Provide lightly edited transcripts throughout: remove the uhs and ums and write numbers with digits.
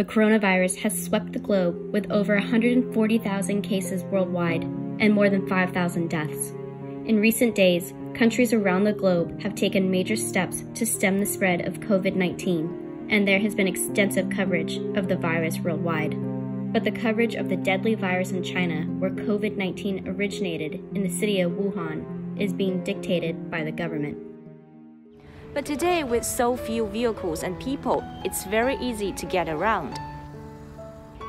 The coronavirus has swept the globe with over 140,000 cases worldwide and more than 5,000 deaths. In recent days, countries around the globe have taken major steps to stem the spread of COVID-19, and there has been extensive coverage of the virus worldwide. But the coverage of the deadly virus in China, where COVID-19 originated in the city of Wuhan, is being dictated by the government. But today, with so few vehicles and people, it's very easy to get around.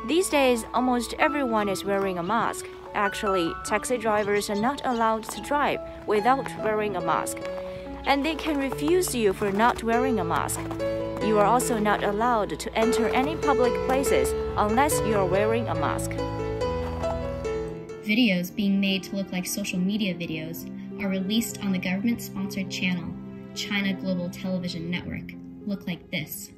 These days, almost everyone is wearing a mask. Actually, taxi drivers are not allowed to drive without wearing a mask, and they can refuse you for not wearing a mask. You are also not allowed to enter any public places unless you are wearing a mask. Videos being made to look like social media videos are released on the government-sponsored channel, China Global Television Network, look like this.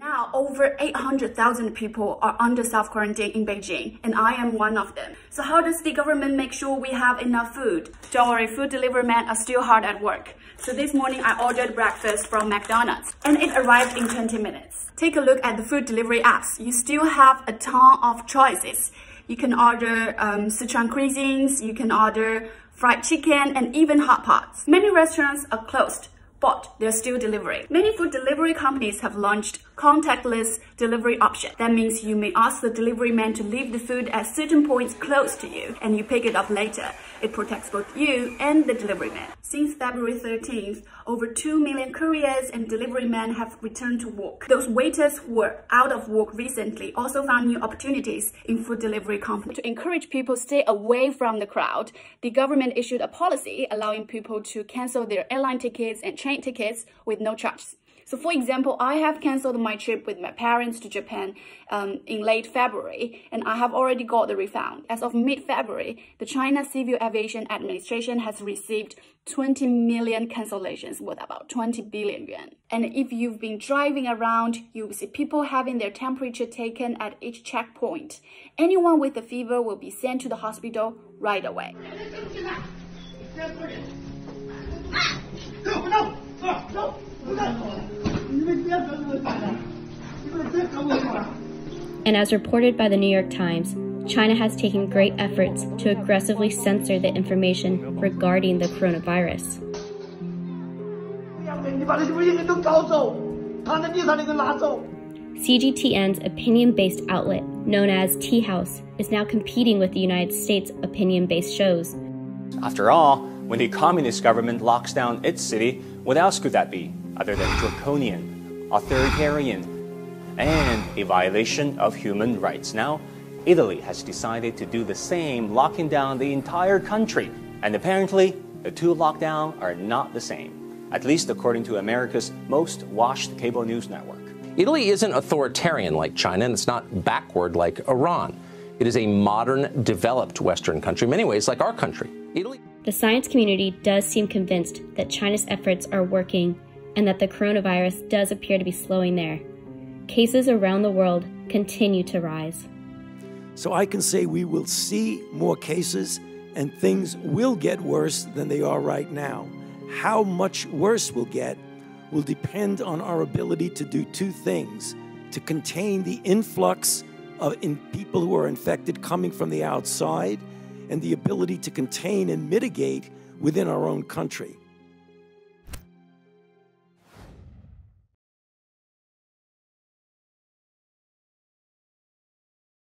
Now, over 800,000 people are under self-quarantine in Beijing, and I am one of them. So how does the government make sure we have enough food? Don't worry, food delivery men are still hard at work. So this morning I ordered breakfast from McDonald's, and it arrived in 20 minutes. Take a look at the food delivery apps. You still have a ton of choices. You can order Sichuan cuisines, you can order fried chicken, and even hot pots. Many restaurants are closed, but they're still delivering. Many food delivery companies have launched contactless delivery option. That means you may ask the delivery man to leave the food at certain points close to you, and you pick it up later. It protects both you and the delivery man. Since February 13th, over 2 million couriers and delivery men have returned to work. Those waiters who were out of work recently also found new opportunities in food delivery companies. To encourage people to stay away from the crowd, the government issued a policy allowing people to cancel their airline tickets and train tickets with no charge. So for example, I have canceled my trip with my parents to Japan in late February, and I have already got the refund. As of mid-February, the China Civil Aviation Administration has received 20 million cancellations worth about 20 billion yuan. And if you've been driving around, you will see people having their temperature taken at each checkpoint. Anyone with a fever will be sent to the hospital right away. And as reported by the New York Times, China has taken great efforts to aggressively censor the information regarding the coronavirus. CGTN's opinion-based outlet, known as Tea House, is now competing with the United States opinion-based shows. After all, when the communist government locks down its city, what else could that be other than draconian, authoritarian, and a violation of human rights? Now, Italy has decided to do the same, locking down the entire country. And apparently, the two lockdowns are not the same, at least according to America's most watched cable news network. Italy isn't authoritarian like China, and it's not backward like Iran. It is a modern, developed Western country, in many ways like our country. The science community does seem convinced that China's efforts are working and that the coronavirus does appear to be slowing there. Cases around the world continue to rise. So I can say we will see more cases and things will get worse than they are right now. How much worse we'll get will depend on our ability to do two things: to contain the influx of people who are infected coming from the outside, and the ability to contain and mitigate within our own country.